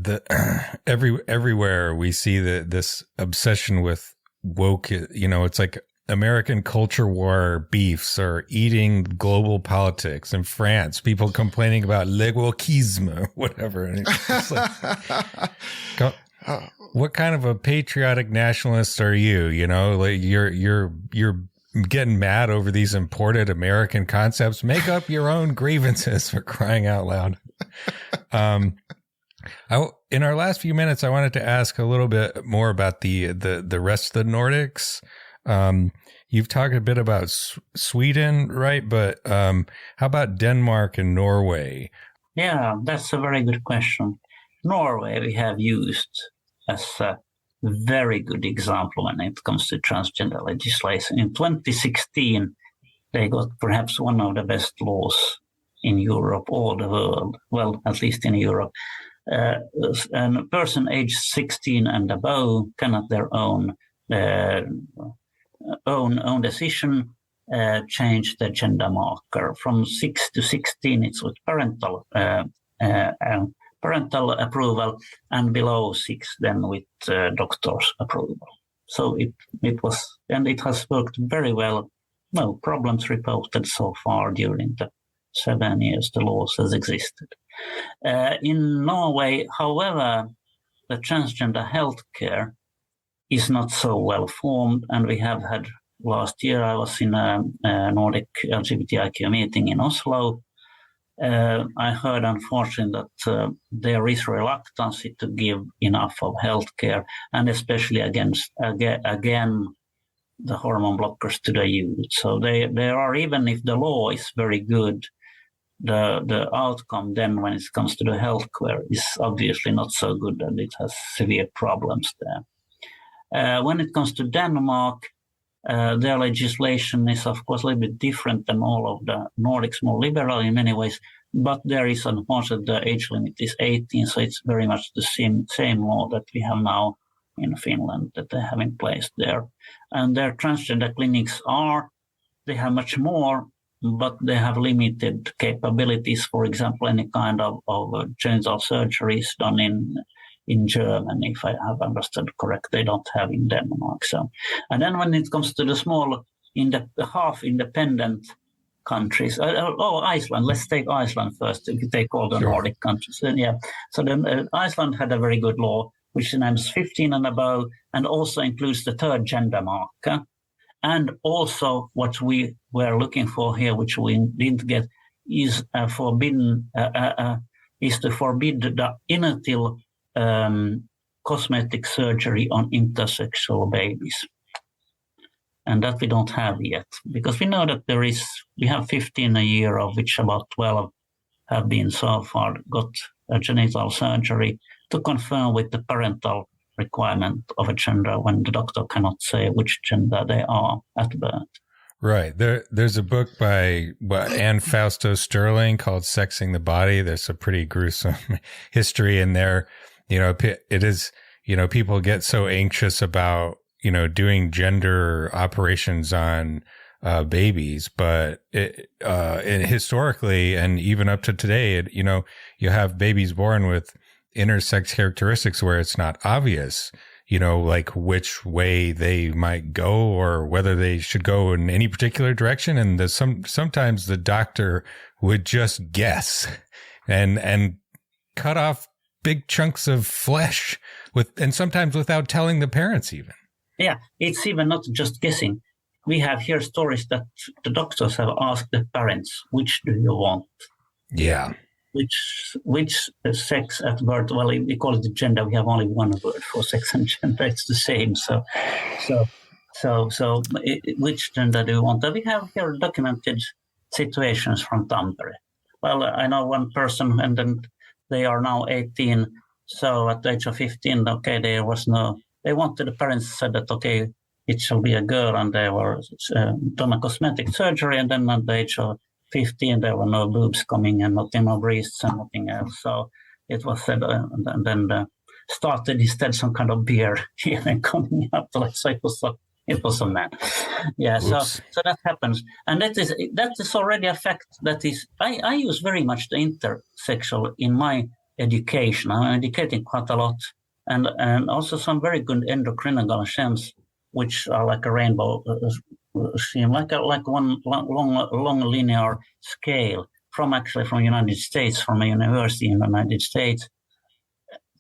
everywhere we see this obsession with woke. It's like American culture war beefs or eating global politics. In France, people complaining about le wokisme or whatever. And it's like, what kind of a patriotic nationalist are you? Like you're getting mad over these imported American concepts. Make up your own grievances, for crying out loud. In our last few minutes, I wanted to ask a little bit more about the rest of the Nordics. You've talked a bit about Sweden, right? But how about Denmark and Norway? Yeah, that's a very good question. Norway we have used as a very good example when it comes to transgender legislation. In 2016, they got perhaps one of the best laws in Europe or the world. Well, at least in Europe. And a person aged 16 and above cannot their own decision change the gender marker. From 6 to 16, it's with parental approval, and below 6 then with doctor's approval. So it was, and it has worked very well. No problems reported so far during the 7 years the laws has existed. In Norway, however, the transgender healthcare is not so well formed, and we have had last year, I was in a Nordic LGBTIQ meeting in Oslo. I heard, unfortunately, that there is reluctance to give enough of healthcare, and especially again the hormone blockers to the youth. So there are, even if the law is very good, the outcome then when it comes to the healthcare is obviously not so good, and it has severe problems there. When it comes to Denmark, their legislation is, of course, a little bit different than all of the Nordics, more liberal in many ways, but there is, unfortunately, the age limit is 18, so it's very much the same law that we have now in Finland that they have in place there. And their transgender clinics they have much more, but they have limited capabilities. For example, any kind of genital surgery is done in Germany, if I have understood correct. They don't have in Denmark. So, and then when it comes to the small, half-independent countries, Iceland. Let's take Iceland first. If you take all the Nordic countries, So then Iceland had a very good law, which names 15 and above, and also includes the third gender marker. And also what we were looking for here, which we didn't get, is to forbid the initial cosmetic surgery on intersexual babies. And that we don't have yet, because we know that we have 15 a year, of which about 12 have been so far got a genital surgery to confirm with the parental requirement of a gender when the doctor cannot say which gender they are at birth. Right. There's a book by Anne Fausto Sterling called Sexing the Body. There's a pretty gruesome history in there. It is, people get so anxious about, doing gender operations on babies, but historically and even up to today, you have babies born with intersex characteristics where it's not obvious, like which way they might go or whether they should go in any particular direction. And sometimes the doctor would just guess and cut off big chunks of flesh and sometimes without telling the parents even. Yeah, it's even not just guessing. We have here stories that the doctors have asked the parents, which do you want? Yeah. Which sex at birth? Well, we call it gender. We have only one word for sex and gender. It's the same. So which gender do you want? We have here documented situations from Tampere. Well, I know one person, and then they are now 18. So at the age of 15, okay, the parents said that, okay, it shall be a girl, and they were done a cosmetic surgery, and then at the age of 15, there were no boobs coming and no breasts and nothing else. So it was said, and then started instead some kind of beer even coming up. So it was a man. Yeah, so that happens. And that is already a fact that is, I use very much the intersexual in my education. I'm educating quite a lot. And also some very good endocrinological schemes, which are like a rainbow scheme, like one long linear scale from United States, from a university in the United States,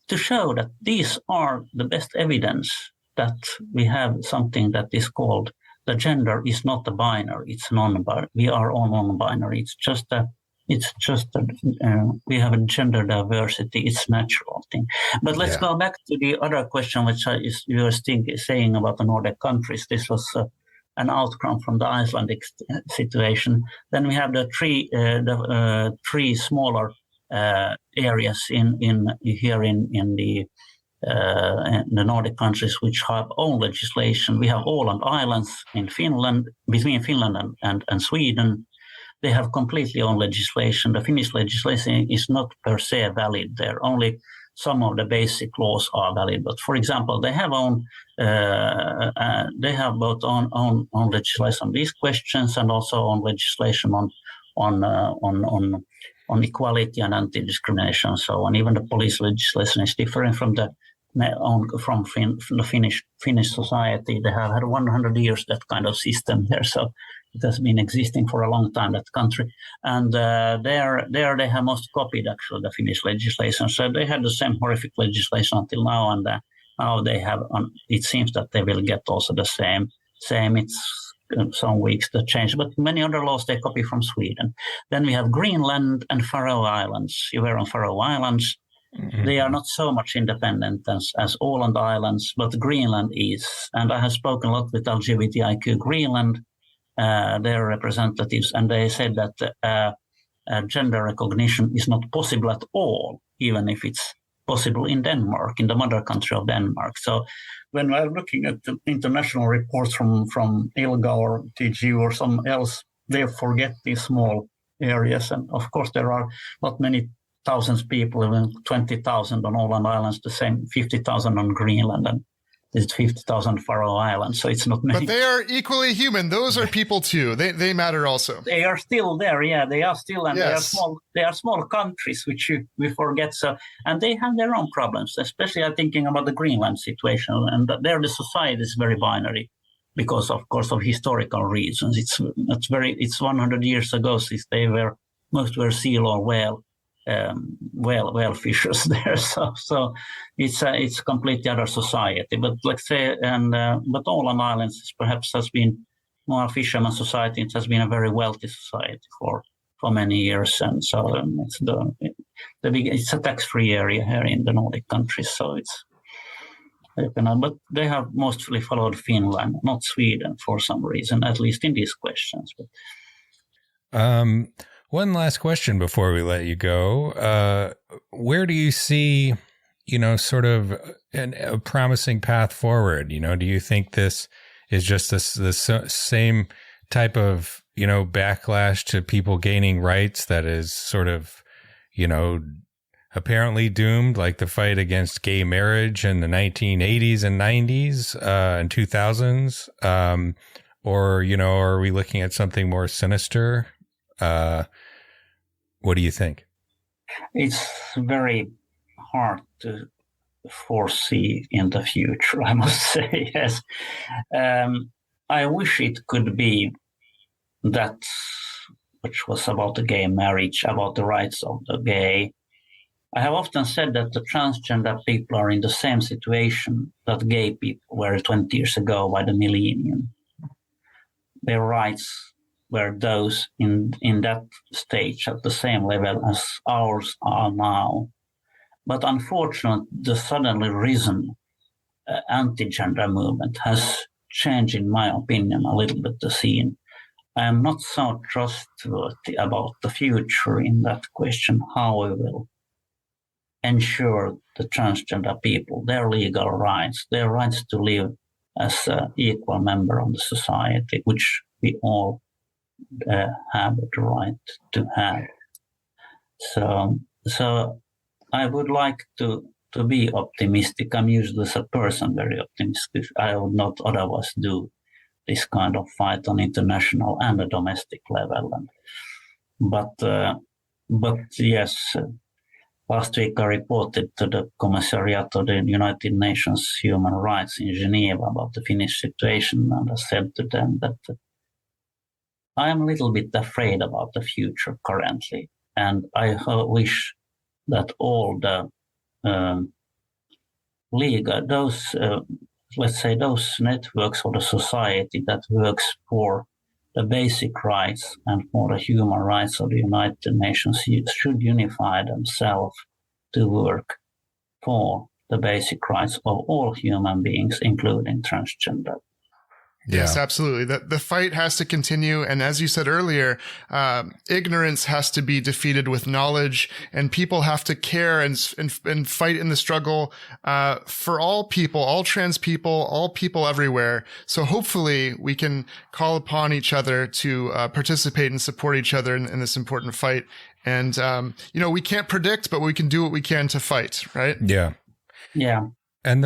to show that these are the best evidence that we have something that is called the gender is not a binary, it's non-binary. We are all non-binary. We have a gender diversity. It's natural thing. But let's go back to the other question, which you were saying about the Nordic countries. This was an outcome from the Icelandic situation. Then we have the three smaller areas in the Nordic countries which have own legislation. We have Åland Islands in Finland, between Finland and Sweden. They have completely own legislation. The Finnish legislation is not per se valid there. Only some of the basic laws are valid. But for example, they have both own legislation on these questions and also own legislation on equality and anti-discrimination. So, and even the police legislation is different from the Finnish society. They have had 100 years that kind of system there. So it has been existing for a long time, that country. And there they have most copied, actually, the Finnish legislation. So they had the same horrific legislation until now, and now they have, it seems that they will get also the same. It's some weeks to change, but many other laws they copy from Sweden. Then we have Greenland and Faroe Islands. You were on Faroe Islands. Mm-hmm. They are not so much independent as Åland Islands, but Greenland is. And I have spoken a lot with LGBTIQ Greenland, their representatives, and they said that gender recognition is not possible at all, even if it's possible in Denmark, in the mother country of Denmark. So when we're looking at the international reports from ILGA or TGU or some else, they forget these small areas. And of course, there are not many thousands of people, even 20,000 on Åland Islands, the same 50,000 on Greenland, and there's 50,000 Faroe Islands, so it's not many. But they are equally human. Those are people too. They matter also. They are still there, yeah. They are still, and yes. They are small countries, which we forget. So, and they have their own problems. Especially, I'm thinking about the Greenland situation, and there the society is very binary, because of course of historical reasons. It's 100 years ago since most were seal or whale fishers there. So it's completely other society. But let's say, but Åland Islands perhaps has been more fisherman society. It has been a very wealthy society for many years, and so it's a tax-free area here in the Nordic countries. So it's, but they have mostly followed Finland, not Sweden, for some reason, at least in these questions. One last question before we let you go. Where do you see, sort of a promising path forward? Do you think this is just the same type of, backlash to people gaining rights that is sort of, apparently doomed, like the fight against gay marriage in the 1980s and 90s and 2000s? Or, are we looking at something more sinister? What do you think? It's very hard to foresee in the future, I must say, yes. I wish it could be that which was about the gay marriage, about the rights of the gay. I have often said that the transgender people are in the same situation that gay people were 20 years ago by the millennium. Their rights were those in that stage at the same level as ours are now. But unfortunately, the suddenly risen anti-gender movement has changed, in my opinion, a little bit the scene. I am not so trustworthy about the future in that question, how we will ensure the transgender people, their legal rights, their rights to live as an equal member of the society, which we all have the right to have. So I would like to be optimistic. I'm usually as a person very optimistic. I would not otherwise do this kind of fight on international and a domestic level. But yes, last week I reported to the Commissariat of the United Nations Human Rights in Geneva about the Finnish situation, and I said to them that I am a little bit afraid about the future currently, and I wish that all the legal, let's say those networks or the society that works for the basic rights and for the human rights of the United Nations should unify themselves to work for the basic rights of all human beings, including transgender. Yes, absolutely. The fight has to continue. And as you said earlier, ignorance has to be defeated with knowledge, and people have to care and fight in the struggle, for all people, all trans people, all people everywhere. So hopefully we can call upon each other to, participate and support each other in this important fight. And, we can't predict, but we can do what we can to fight, right? Yeah. Yeah. And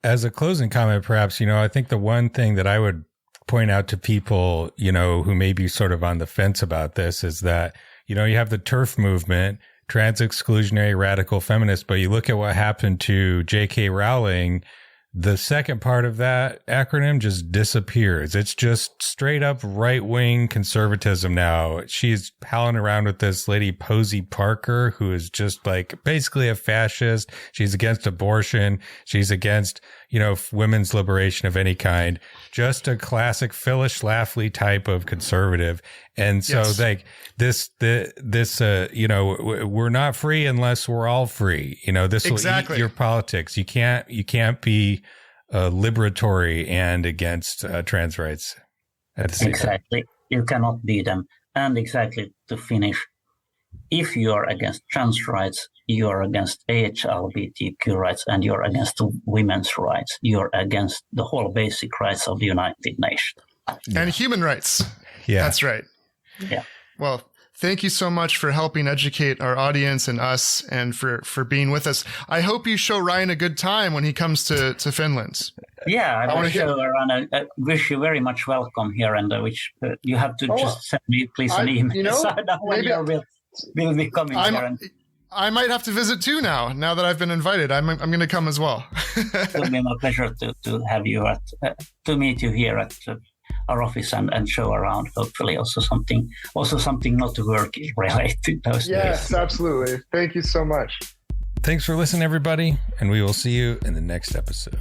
as a closing comment, perhaps, I think the one thing that I would point out to people, who may be sort of on the fence about this is that, you have the TERF movement, trans exclusionary radical feminists, but you look at what happened to J.K. Rowling, the second part of that acronym just disappears. It's just straight up right-wing conservatism now. She's palling around with this lady, Posey Parker, who is just like basically a fascist. She's against abortion. She's against, women's liberation of any kind. Just a classic Phyllis Schlafly type of conservative. And so we're not free unless we're all free. This will eat your politics. You can't be liberatory and against trans rights at the same time. You cannot be them. And exactly to finish, if you are against trans rights, you are against LGBTQ rights, and you're against women's rights. You're against the whole basic rights of the United Nations. And human rights. Yeah. That's right. Yeah. Well, thank you so much for helping educate our audience and us, and for being with us. I hope you show Ryan a good time when he comes to Finland. Yeah, I want to show Ryan. I wish you very much welcome here, and which you have to just send me, please, an email. So when we'll be coming here. I might have to visit too now that I've been invited. I'm going to come as well. It will be my pleasure to have you to meet you here at our office and show around. Hopefully, also something not work related. Yes, absolutely. Thank you so much. Thanks for listening, everybody, and we will see you in the next episode.